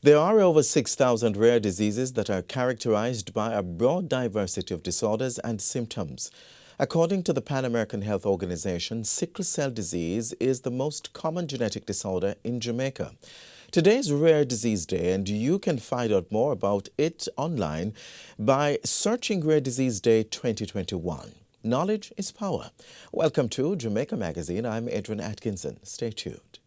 There are over 6,000 rare diseases that are characterized by a broad diversity of disorders and symptoms. According to the Pan American Health Organization, sickle cell disease is the most common genetic disorder in Jamaica. Today is Rare Disease Day, and you can find out more about it online by searching Rare Disease Day 2021. Knowledge is power. Welcome to Jamaica Magazine. I'm Adrian Atkinson. Stay tuned.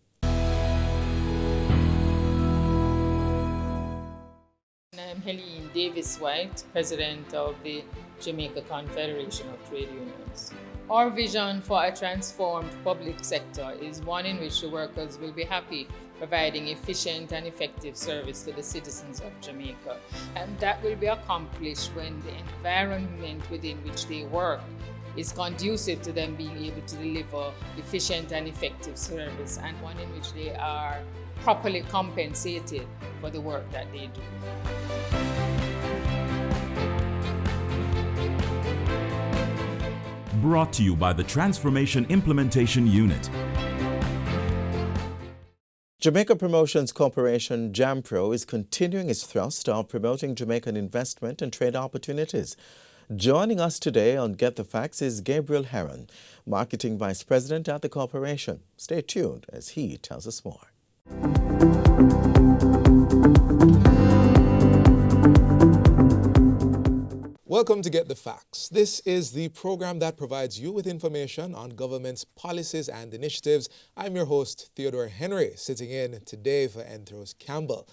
I'm Helene Davis-White, President of the Jamaica Confederation of Trade Unions. Our vision for a transformed public sector is one in which the workers will be happy providing efficient and effective service to the citizens of Jamaica. And that will be accomplished when the environment within which they work is conducive to them being able to deliver efficient and effective service, and one in which they are properly compensated for the work that they do. Brought to you by the Transformation Implementation Unit. Jamaica Promotions Corporation, JAMPRO, is continuing its thrust of promoting Jamaican investment and trade opportunities. Joining us today on Get the Facts is Gabriel Heron, Marketing Vice President at the corporation. Stay tuned as he tells us more. Welcome to Get the Facts. This is the program that provides you with information on government's policies and initiatives. I'm your host, Theodore Henry, sitting in today for Enthros Campbell.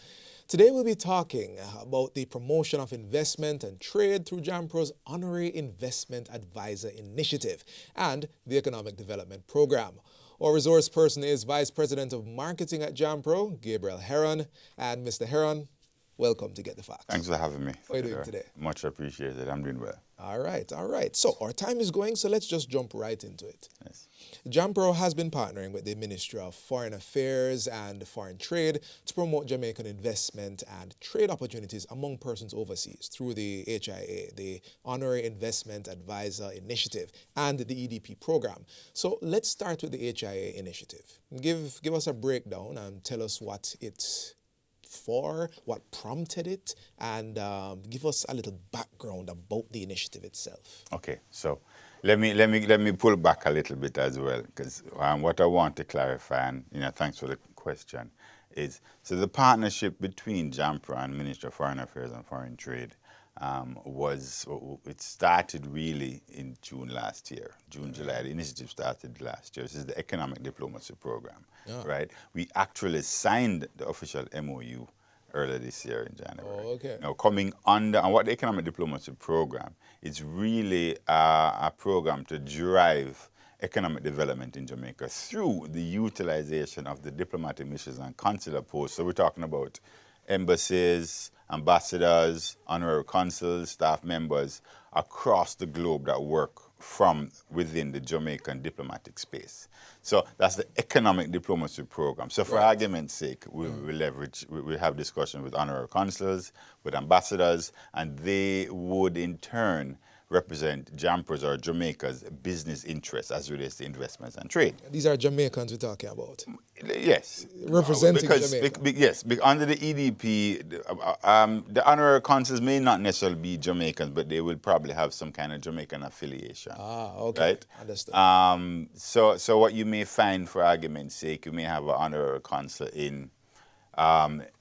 Today we'll be talking about the promotion of investment and trade through JAMPRO's Honorary Investment Advisor Initiative and the Economic Development Program. Our resource person is Vice President of Marketing at JAMPRO, Gabriel Heron. And Mr. Heron, welcome to Get the Facts. Thanks for having me. How are you doing today? Much appreciated. I'm doing well. All right. So our time is going, so let's just jump right into it. Yes. JAMPRO has been partnering with the Ministry of Foreign Affairs and Foreign Trade to promote Jamaican investment and trade opportunities among persons overseas through the HIA, the Honorary Investment Advisor Initiative, and the EDP program. So let's start with the HIA initiative. Give us a breakdown and tell us what it's for, what prompted it, and give us a little background about the initiative itself. Okay, so let me pull back a little bit as well, because what I want to clarify, and thanks for the question, is so the partnership between JAMPRO and Ministry of Foreign Affairs and Foreign Trade it started really in June last year. July. The initiative started last year. This is the Economic Diplomacy Program, right? We actually signed the official MOU earlier this year in January. Oh, okay. Now, coming under, and what the Economic Diplomacy Program is really a program to drive economic development in Jamaica through the utilization of the diplomatic missions and consular posts. So we're talking about embassies, ambassadors, honorary consuls, staff members across the globe that work from within the Jamaican diplomatic space. So that's the Economic Diplomacy Program. So for argument's sake, we have discussion with honorary consuls, with ambassadors, and they would in turn represent JAMPRO's or Jamaica's business interests as relates to investments and trade. These are Jamaicans we're talking about. Yes. Representing Jamaica. Yes, under the EDP, the honorary consuls may not necessarily be Jamaicans, but they will probably have some kind of Jamaican affiliation. Okay. Right? Understood. So what you may find, for argument's sake, you may have an honorary consul in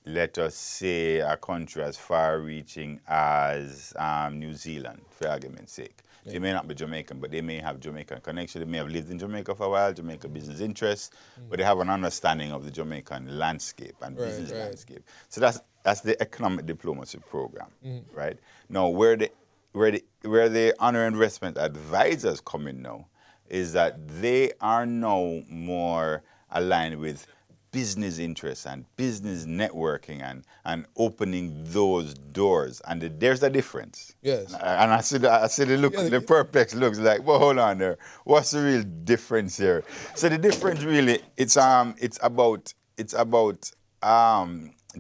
let us say a country as far-reaching as New Zealand, for argument's sake. They may not be Jamaican, but they may have Jamaican connection. They may have lived in Jamaica for a while, Jamaica business interests, but they have an understanding of the Jamaican landscape and business landscape. So that's the Economic Diplomacy Program, right? Now, where the Honor Investment Advisors come in now is that they are now more aligned with business interests and business networking and opening those doors. And there's a difference. Yes. And I see the look, the perplexed looks like, well, hold on there. What's the real difference here? So the difference really, it's about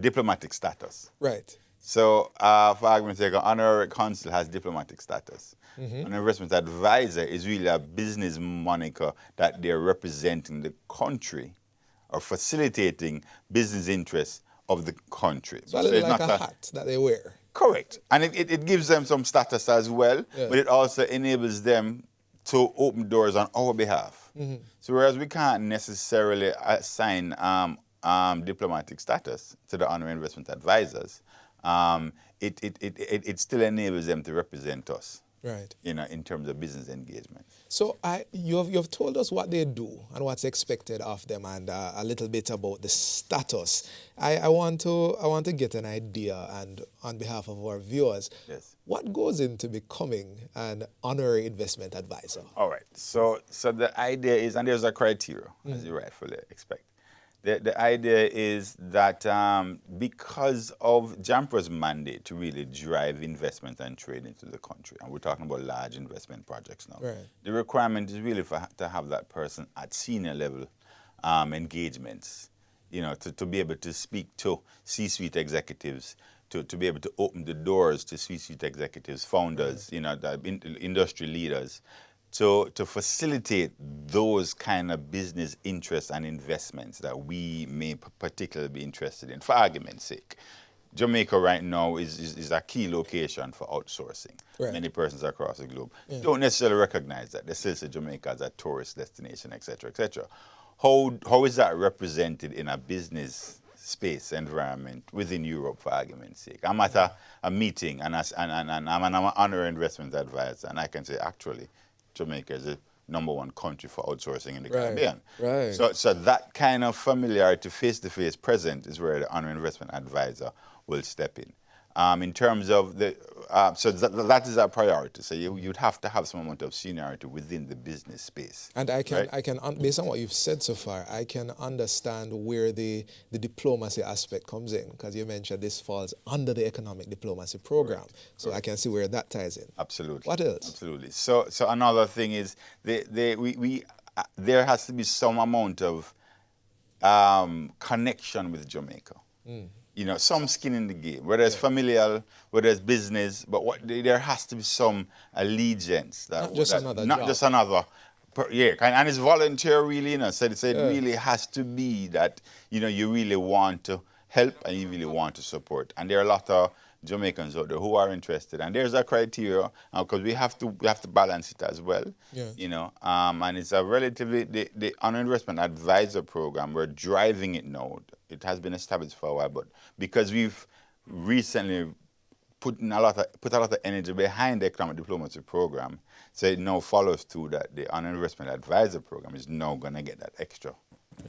diplomatic status. Right. So for argument's sake, an honorary consul has diplomatic status. An investment advisor is really a business moniker that they're representing the country or facilitating business interests of the country. So a little it's like not a hat that they wear. Correct. And it gives them some status as well, Yeah. but it also enables them to open doors on our behalf. So whereas we can't necessarily assign diplomatic status to the honorary investment advisors, it still enables them to represent us. Right. In terms of business engagement. So you've told us what they do and what's expected of them, and a little bit about the status. I want to get an idea, and on behalf of our viewers, Yes. what goes into becoming an honorary investment advisor? All right. So the idea is, and there's a criteria, as you rightfully expect. The idea is that because of JAMPRA's mandate to really drive investment and trade into the country, and we're talking about large investment projects now, Right. the requirement is really to have that person at senior level engagements, to be able to speak to C-suite executives, to be able to open the doors to C-suite executives, founders, the industry leaders, to facilitate those kind of business interests and investments that we may particularly be interested in. For argument's sake, Jamaica right now is a key location for outsourcing. Right. Many persons across the globe don't necessarily recognize that. They still see Jamaica as a tourist destination, etc., etc. How is that represented in a business space environment within Europe, for argument's sake? I'm at a meeting and I'm an honorary investment advisor, and I can say, actually, Jamaica is the #1 country for outsourcing in the Caribbean. Right. So that kind of familiarity, face-to-face present, is where the honorary investment advisor will step in. In terms of that is our priority. So you'd have to have some amount of seniority within the business space. And I can, right? based on what you've said so far, I can understand where the diplomacy aspect comes in, because you mentioned this falls under the economic diplomacy program. Correct. So I can see where that ties in. Absolutely. What else? Absolutely. So another thing is there has to be some amount of connection with Jamaica. Some skin in the game, whether it's familial, whether it's business, but there has to be some allegiance. Not just another job. And it's volunteer, really, So it really has to be that, you really want to help and you really want to support. And there are a lot of Jamaicans out there who are interested, and there's a criteria because we have to balance it as well. Yeah. And it's a relatively the honorary investment advisor program. We're driving it now. It has been established for a while, but because we've recently put a lot of energy behind the economic diplomacy program, so it now follows through that the honorary investment advisor program is now going to get that extra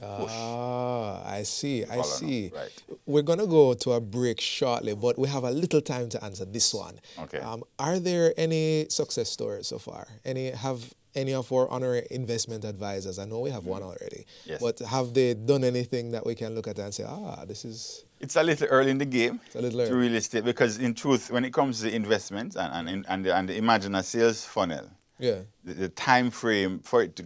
push. I see. Right. We're going to go to a break shortly, but we have a little time to answer this one. Okay. Are there any success stories so far? Have any of our honorary investment advisors, I know we have one already, yes. But have they done anything that we can look at and say, this is... It's a little early in the game to really state, because in truth, when it comes to investments and imagine a sales funnel, the time frame for it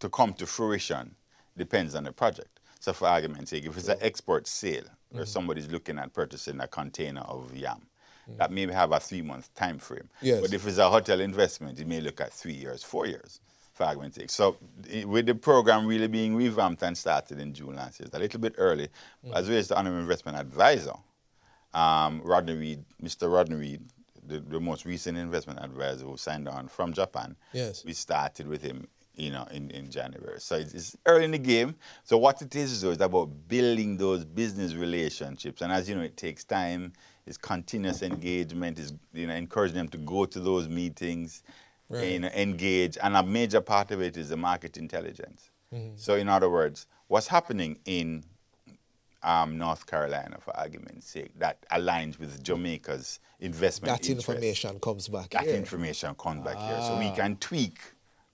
to come to fruition depends on the project. So for argument's sake, if it's an export sale where somebody's looking at purchasing a container of yam, that may have a 3-month time frame. Yes. But if it's a hotel investment, it may look at 3 years, 4 years, for argument's sake. So with the program really being revamped and started in June last year, it's a little bit early. As well as the honorary investment advisor, Mr. Rodney Reed, the most recent investment advisor who signed on from Japan, yes. We started with him in January. So it's early in the game. So what it is, though, is about building those business relationships. And as you know, it takes time. It's continuous engagement. It's encouraging them to go to those meetings, engage. And a major part of it is the market intelligence. So in other words, what's happening in North Carolina, for argument's sake, that aligns with Jamaica's investment interest. Information comes back That here. information comes back here. So we can tweak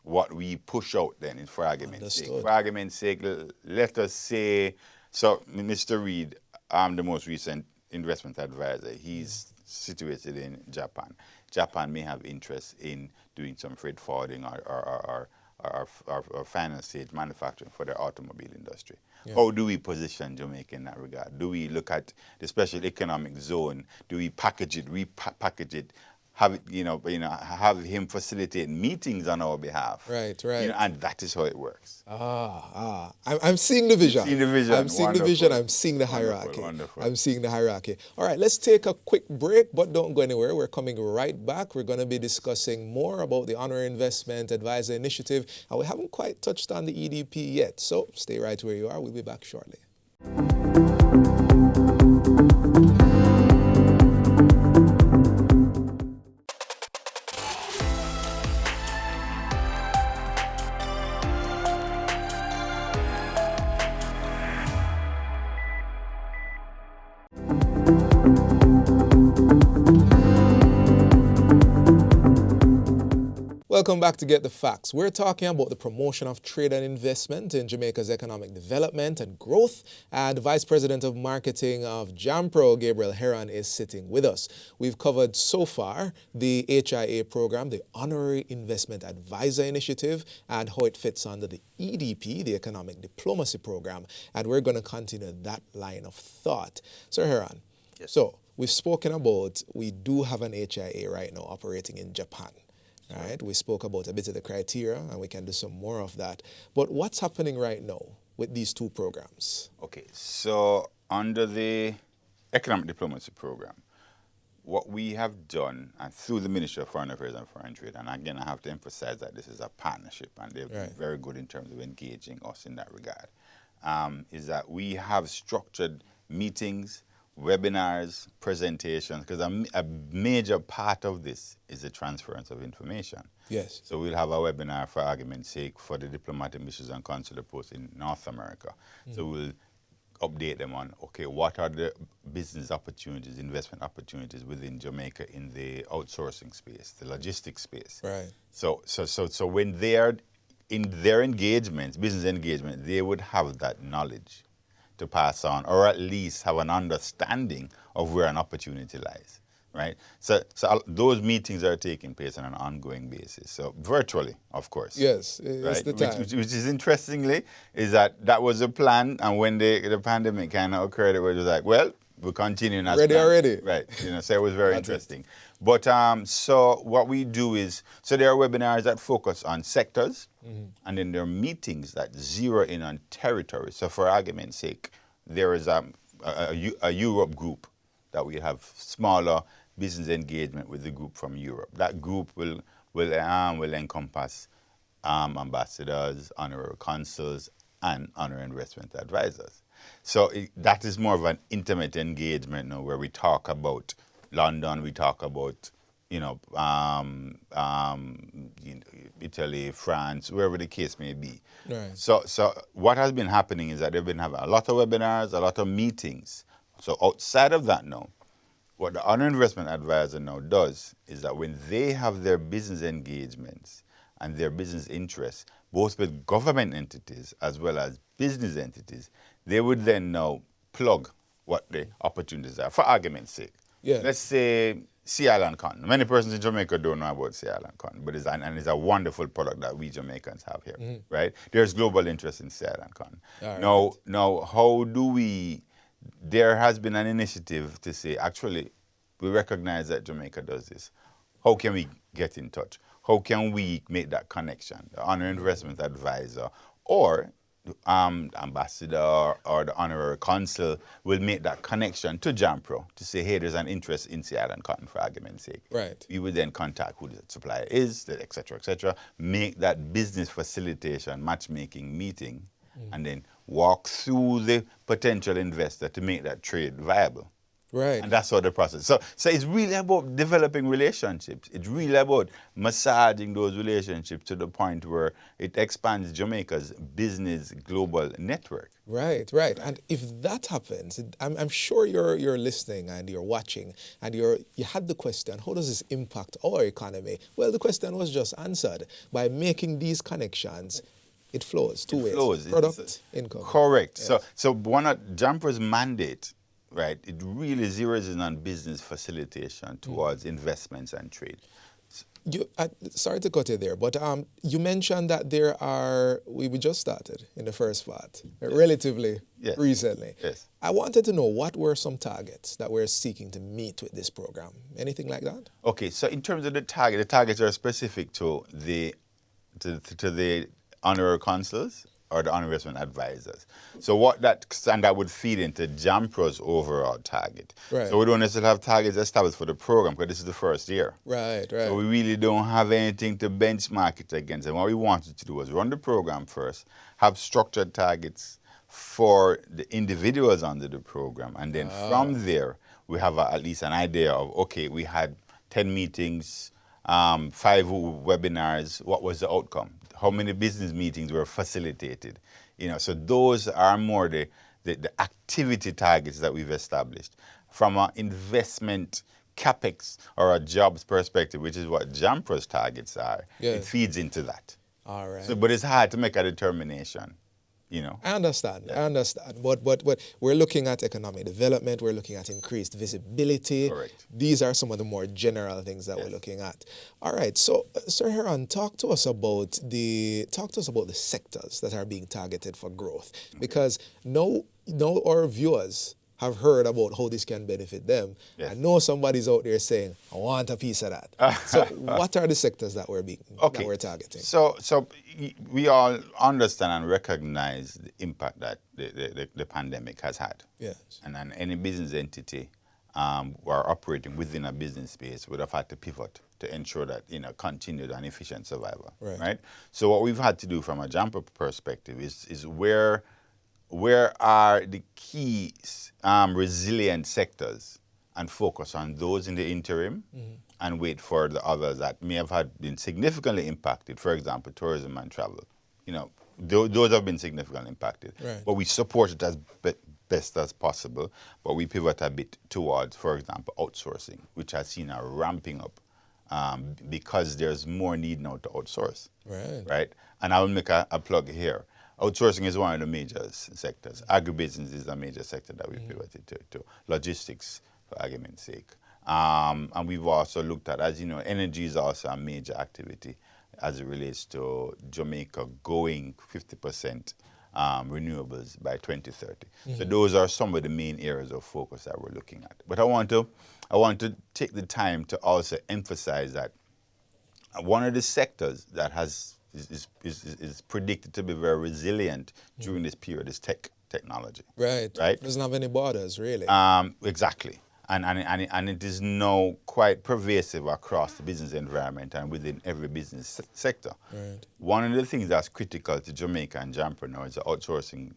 what we push out then, for argument's sake. Understood. For argument's sake, let us say, so Mr. Reed, the most recent investment advisor, he's situated in Japan. Japan may have interest in doing some freight forwarding or final stage manufacturing for their automobile industry. Yeah. How do we position Jamaica in that regard? Do we look at the special economic zone? Do we package it, repackage it, have him facilitate meetings on our behalf. Right. And that is how it works. I'm seeing the vision. Seeing the vision. I'm seeing the vision. I'm seeing the hierarchy. Wonderful. I'm seeing the hierarchy. All right, let's take a quick break, but don't go anywhere. We're coming right back. We're going to be discussing more about the Honorary Investment Advisor Initiative, and we haven't quite touched on the EDP yet. So stay right where you are. We'll be back shortly. Welcome back to Get the Facts. We're talking about the promotion of trade and investment in Jamaica's economic development and growth. And the Vice President of Marketing of JAMPRO, Gabriel Heron, is sitting with us. We've covered so far the HIA program, the Honorary Investment Advisor Initiative, and how it fits under the EDP, the Economic Diplomacy Program. And we're going to continue that line of thought. Sir Heron, Yes. So we've spoken about, we do have an HIA right now operating in Japan. All right, we spoke about a bit of the criteria, and we can do some more of that. But what's happening right now with these two programs? Okay, so under the Economic Diplomacy Program, what we have done, and through the Ministry of Foreign Affairs and Foreign Trade, and again, I have to emphasize that this is a partnership, and they've been very good in terms of engaging us in that regard, is that we have structured meetings, webinars, presentations, because a major part of this is the transference of information. Yes. So we'll have a webinar, for argument's sake, for the diplomatic missions and consular posts in North America. So we'll update them on, okay, what are the business opportunities, investment opportunities within Jamaica in the outsourcing space, the logistics space. Right. So when they are in their engagements, business engagement, they would have that knowledge to pass on, or at least have an understanding of where an opportunity lies, right? So those meetings are taking place on an ongoing basis, so virtually, of course. Yes, it's right? the time. Which is interestingly, is that was a plan, and when the pandemic kind of occurred, it was like, well, we're continuing as Ready planned. already. Right, so it was very interesting. But so what we do is, so there are webinars that focus on sectors, and then there are meetings that zero in on territory. So for argument's sake, there is a Europe group that we have smaller business engagement with the group from Europe. That group will encompass ambassadors, honorary consuls, and honorary investment advisors. So that is more of an intimate engagement now, where we talk about London, we talk about Italy, France, wherever the case may be. Right. So what has been happening is that they've been having a lot of webinars, a lot of meetings. So outside of that now, what the Honorary Investment Advisor now does is that when they have their business engagements and their business interests, both with government entities as well as business entities, they would then now plug what the opportunities are. For argument's sake, let's say Sea Island Cotton. Many persons in Jamaica don't know about Sea Island Cotton, but it's a wonderful product that we Jamaicans have here, right? There's global interest in Sea Island Cotton. Now, how do we? There has been an initiative to say, actually, we recognize that Jamaica does this. How can we get in touch? How can we make that connection? The Honorary Investment Advisor or ambassador or the honorary consul will make that connection to JAMPRO to say, hey, there's an interest in Sea Island Cotton, for argument's sake. Right. We would then contact who the supplier is, et cetera, make that business facilitation, matchmaking meeting, and then walk through the potential investor to make that trade viable. Right. And that's how the process. So it's really about developing relationships. It's really about massaging those relationships to the point where it expands Jamaica's business global network. Right. And if that happens, I'm sure you're listening and you're watching and you had the question, how does this impact our economy? Well, the question was just answered. By making these connections, it flows two ways. Product, income. Correct. Yes. So one of JAMPRO's mandate, right, it really zeroes in on business facilitation towards investments and trade. Sorry to cut you there, but you mentioned that we just started in the first part, relatively Yes. recently. Yes. I wanted to know what were some targets that we're seeking to meet with this program? Anything like that? Okay, so in terms of the targets are specific to the honorary consuls or the honorary investment advisors. So that would feed into JAMPRO's overall target. Right. So we don't necessarily have targets established for the program because this is the first year. Right. So we really don't have anything to benchmark it against. And what we wanted to do was run the program first, have structured targets for the individuals under the program, and then from there we have at least an idea of, okay, we had 10 meetings, 5 webinars, what was the outcome? How many business meetings were facilitated? So those are more the activity targets that we've established. From an investment capex or a jobs perspective, which is what JAMPRO's targets are, it feeds into that. All right. So, but it's hard to make a determination. I understand. But we're looking at economic development. We're looking at increased visibility. Correct. These are some of the more general things that we're looking at. All right. So, Sir Heron, talk to us about the sectors that are being targeted for growth, because now our viewers have heard about how this can benefit them. Yes. I know somebody's out there saying, I want a piece of that. So what are the sectors that we're targeting? So we all understand and recognize the impact that the pandemic has had. Yes. And then any business entity who are operating within a business space would have had to pivot to ensure that continued and efficient survival. Right? So what we've had to do from a JAMPRO perspective is where are the key resilient sectors, and focus on those in the interim, and wait for the others that may have been significantly impacted. For example, tourism and travel. Those have been significantly impacted. Right. But we support it as best as possible. But we pivot a bit towards, for example, outsourcing, which has seen a ramping up because there's more need now to outsource. Right. And I will make a plug here. Outsourcing is one of the major sectors. Agribusiness is a major sector that we pivoted to. Logistics, for argument's sake. And we've also looked at, as you know, energy is also a major activity as it relates to Jamaica going 50% renewables by 2030. So those are some of the main areas of focus that we're looking at. But I want to take the time to also emphasize that one of the sectors that is predicted to be very resilient during this period is technology. Right. Doesn't have any borders, really. Exactly. And it is now quite pervasive across the business environment and within every business sector. Right. One of the things that's critical to Jamaica and JAMPRO now is the outsourcing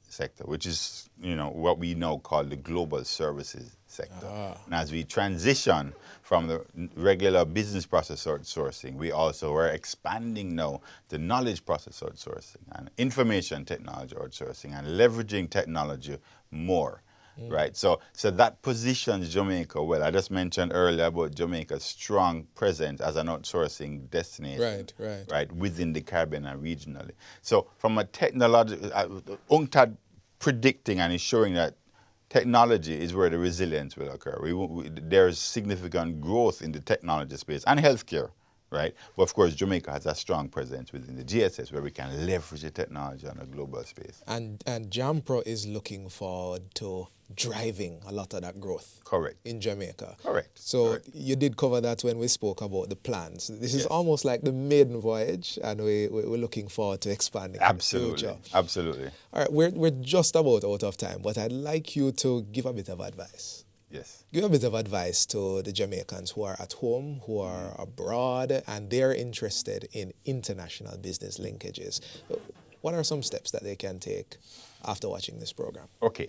sector, which is what we now call the global services sector. And as we transition from the regular business process outsourcing, we also are expanding now the knowledge process outsourcing and information technology outsourcing and leveraging technology more. Right, so that positions Jamaica well. I just mentioned earlier about Jamaica's strong presence as an outsourcing destination. Right, within the Caribbean and regionally. So from a technological, UNCTAD predicting and ensuring that technology is where the resilience will occur. There's significant growth in the technology space and healthcare. Right, but of course Jamaica has a strong presence within the GSS where we can leverage the technology on a global space. And JAMPRO is looking forward to driving a lot of that growth. Correct. In Jamaica. Correct. So you did cover that when we spoke about the plans. This is almost like the maiden voyage, and we're looking forward to expanding. Absolutely. In the future. Absolutely. All right, we're just about out of time, but I'd like you to give a bit of advice. Yes. Give a bit of advice to the Jamaicans who are at home, who are abroad, and they're interested in international business linkages. What are some steps that they can take after watching this program? Okay.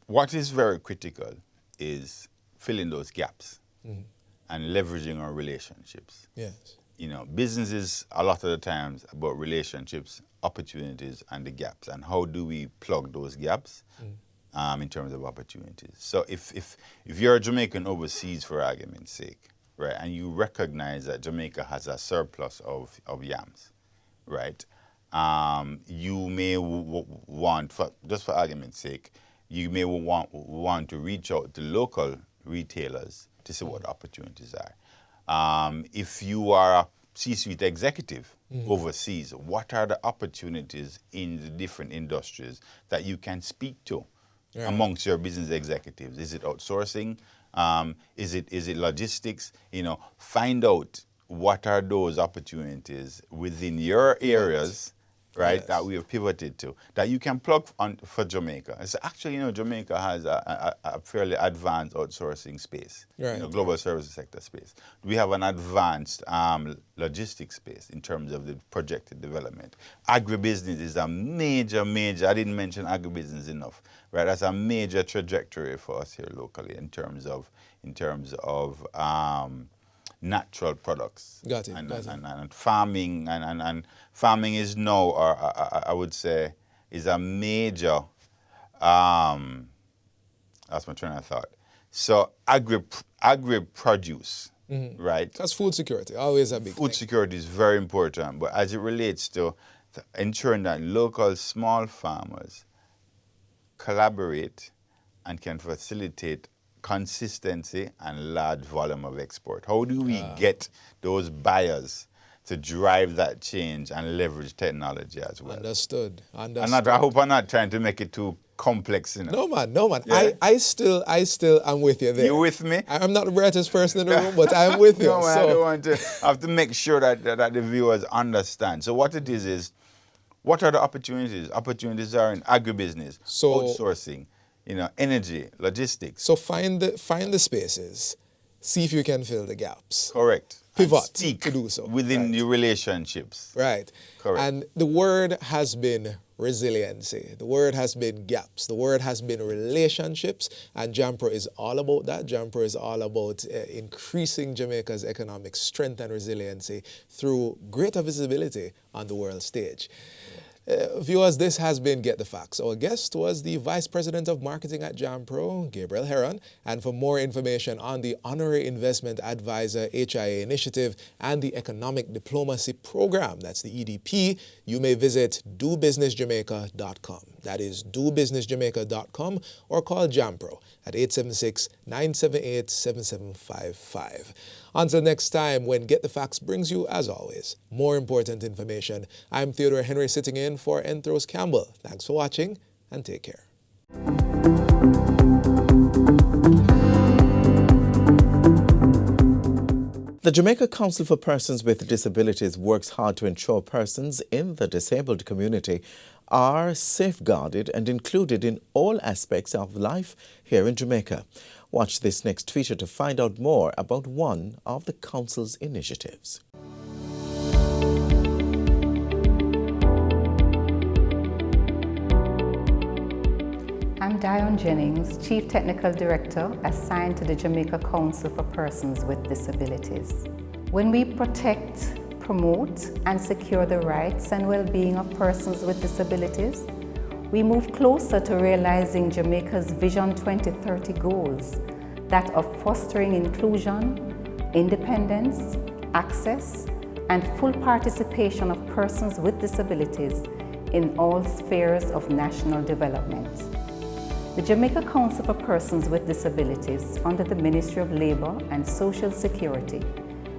What is very critical is filling those gaps and leveraging our relationships. Yes. Business is a lot of the times about relationships, opportunities, and the gaps. And how do we plug those gaps? In terms of opportunities. So if you're a Jamaican overseas, for argument's sake, right, and you recognize that Jamaica has a surplus of yams, right, you may want, just for argument's sake, you may want to reach out to local retailers to see what opportunities are. If you are a C-suite executive overseas, what are the opportunities in the different industries that you can speak to amongst your business executives? Is it outsourcing? Is it logistics? Find out what are those opportunities within your areas, right, Yes. that we have pivoted to, that you can plug on for Jamaica. So actually, Jamaica has a fairly advanced outsourcing space, Right. Global services sector space. We have an advanced logistics space in terms of the projected development. Agribusiness is a major, I didn't mention agribusiness enough, right? That's a major trajectory for us here locally in terms of natural products. Got it, And, got it. and farming and farming is now, or I would say, is a major. That's my train of thought. So agri produce, right? That's food security, always a big Food thing. security is very important, but as it relates to ensuring that local small farmers collaborate and can facilitate consistency and large volume of export. How do we get those buyers to drive that change and leverage technology as well? Understood. I hope I'm not trying to make it too complex. No man. Yeah. I still am with you there. You with me? I'm not the brightest person in the room, but I'm with you. No, man, I So don't want to. I have to make sure that the viewers understand. So what it is what are the opportunities? Opportunities are in agribusiness, So- outsourcing, energy, logistics. So find the spaces, see if you can fill the gaps. Correct. Pivot And speak to do so. within Right. your relationships. Right. Correct. And the word has been resiliency. The word has been gaps. The word has been relationships. And JAMPRO is all about that. JAMPRO is all about increasing Jamaica's economic strength and resiliency through greater visibility on the world stage. Viewers, this has been Get the Facts. Our guest was the Vice President of Marketing at JAMPRO, Gabriel Heron. And for more information on the Honorary Investment Advisor HIA initiative and the Economic Diplomacy Program, that's the EDP, you may visit dobusinessjamaica.com. That is dobusinessjamaica.com, or call JAMPRO at 876-978-7755. Until next time, when Get the Facts brings you, as always, more important information, I'm Theodore Henry sitting in for Enthros Campbell. Thanks for watching and take care. The Jamaica Council for Persons with Disabilities works hard to ensure persons in the disabled community are safeguarded and included in all aspects of life here in Jamaica. Watch this next feature to find out more about one of the Council's initiatives. I'm Dion Jennings, Chief Technical Director assigned to the Jamaica Council for Persons with Disabilities. When we protect, promote, and secure the rights and well-being of persons with disabilities, we move closer to realizing Jamaica's Vision 2030 goals that of fostering inclusion, independence, access, and full participation of persons with disabilities in all spheres of national development. The Jamaica Council for Persons with Disabilities, under the Ministry of Labour and Social Security,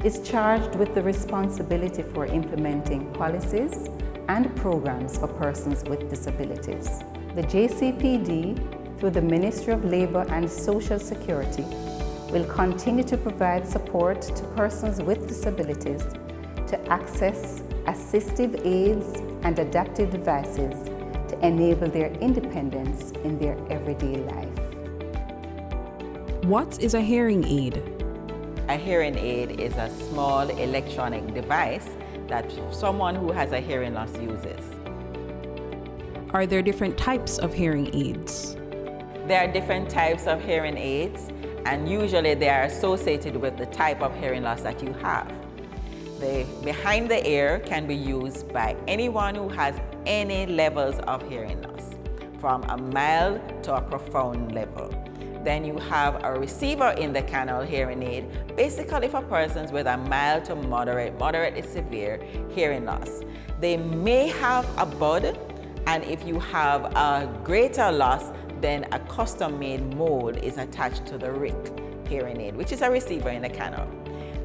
is charged with the responsibility for implementing policies and programs for persons with disabilities. The JCPD, through the Ministry of Labour and Social Security, will continue to provide support to persons with disabilities to access assistive aids and adaptive devices to enable their independence in their everyday life. What is a hearing aid? A hearing aid is a small electronic device that someone who has a hearing loss uses. Are there different types of hearing aids? There are different types of hearing aids, and usually they are associated with the type of hearing loss that you have. The behind the ear can be used by anyone who has any levels of hearing loss, from a mild to a profound level. Then you have a receiver in the canal hearing aid, basically for persons with a mild to moderate to severe hearing loss. They may have a bud, and if you have a greater loss, then a custom-made mold is attached to the RIC hearing aid, which is a receiver in the canal.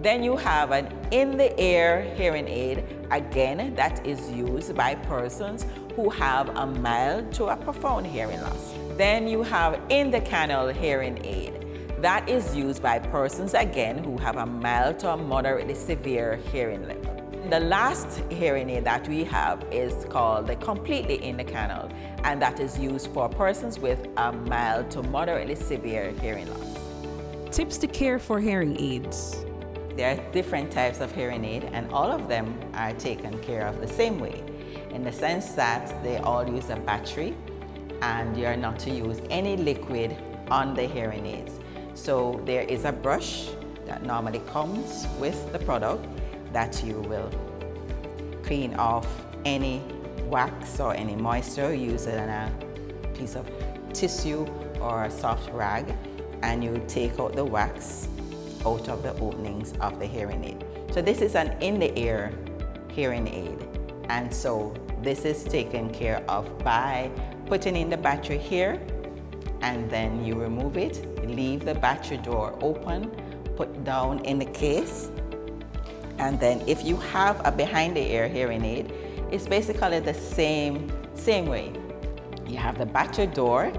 Then you have an in-the-ear hearing aid, again, that is used by persons who have a mild to a profound hearing loss. Then you have in-the-canal hearing aid. That is used by persons, again, who have a mild to a moderately severe hearing level. The last hearing aid that we have is called the completely in the canal, and that is used for persons with a mild to moderately severe hearing loss. Tips to care for hearing aids. There are different types of hearing aid, and all of them are taken care of the same way, in the sense that they all use a battery, and you're not to use any liquid on the hearing aids. So there is a brush that normally comes with the product that you will clean off any wax or any moisture. Use it on a piece of tissue or a soft rag, and you take out the wax out of the openings of the hearing aid. So this is an in-the-ear hearing aid, and so this is taken care of by putting in the battery here, and then you remove it, leave the battery door open, put down in the case, and then if you have a behind-the-ear hearing aid, it's basically the same way. You have the battery door,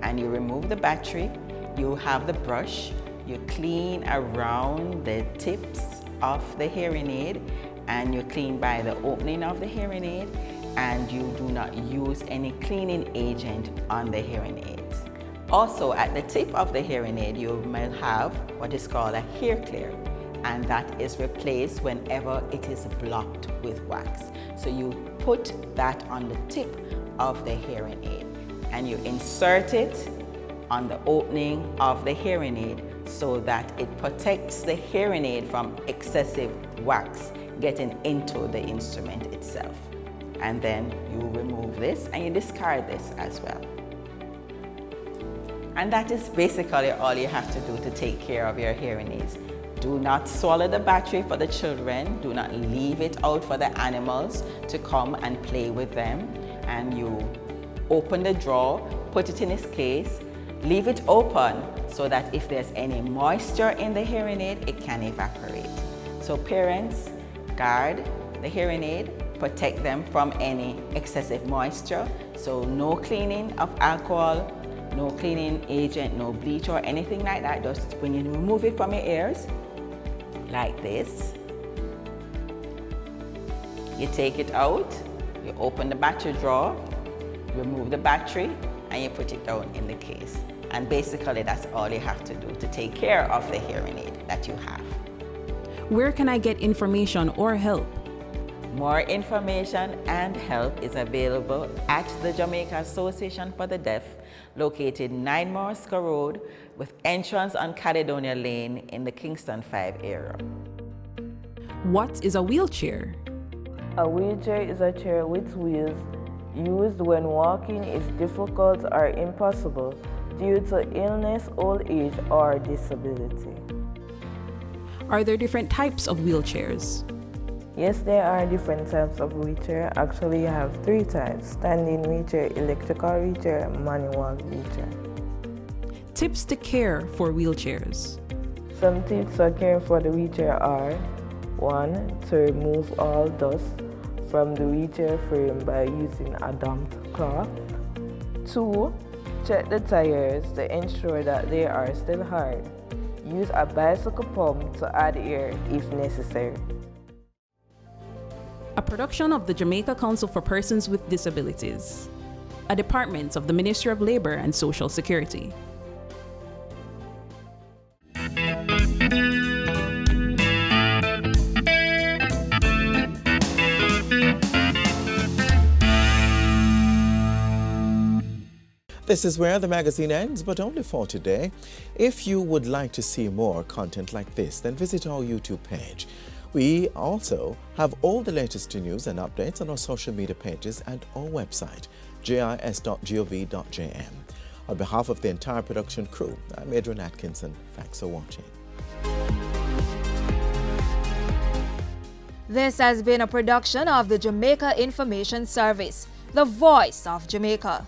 and you remove the battery, you have the brush, you clean around the tips of the hearing aid, and you clean by the opening of the hearing aid, and you do not use any cleaning agent on the hearing aids. Also, at the tip of the hearing aid, you may have what is called a hair clear, and that is replaced whenever it is blocked with wax. So you put that on the tip of the hearing aid, and you insert it on the opening of the hearing aid so that it protects the hearing aid from excessive wax getting into the instrument itself. And then you remove this and you discard this as well. And that is basically all you have to do to take care of your hearing aids. Do not swallow the battery for the children. Do not leave it out for the animals to come and play with them. And you open the drawer, put it in its case, leave it open so that if there's any moisture in the hearing aid, it can evaporate. So parents, guard the hearing aid, protect them from any excessive moisture. So no cleaning of alcohol, no cleaning agent, no bleach or anything like that. Just when you remove it from your ears, like this, you take it out, you open the battery drawer, remove the battery, and you put it down in the case. And basically that's all you have to do to take care of the hearing aid that you have. Where can I get information or help? More information and help is available at the Jamaica Association for the Deaf, located 9 Morisco Road with entrance on Caledonia Lane in the Kingston 5 area. What is a wheelchair? A wheelchair is a chair with wheels used when walking is difficult or impossible due to illness, old age, or disability. Are there different types of wheelchairs? Yes, there are different types of wheelchair. Actually, you have 3 types: standing wheelchair, electrical wheelchair, manual wheelchair. Tips to care for wheelchairs. Some tips for caring for the wheelchair are: 1. To remove all dust from the wheelchair frame by using a damp cloth. 2. Check the tires to ensure that they are still hard. Use a bicycle pump to add air if necessary. A production of the Jamaica Council for Persons with Disabilities, a department of the Ministry of Labor and Social Security. This is where the magazine ends, but only for today. If you would like to see more content like this, then visit our YouTube page. We also have all the latest news and updates on our social media pages and our website, jis.gov.jm. On behalf of the entire production crew, I'm Adrian Atkinson. Thanks for watching. This has been a production of the Jamaica Information Service, the voice of Jamaica.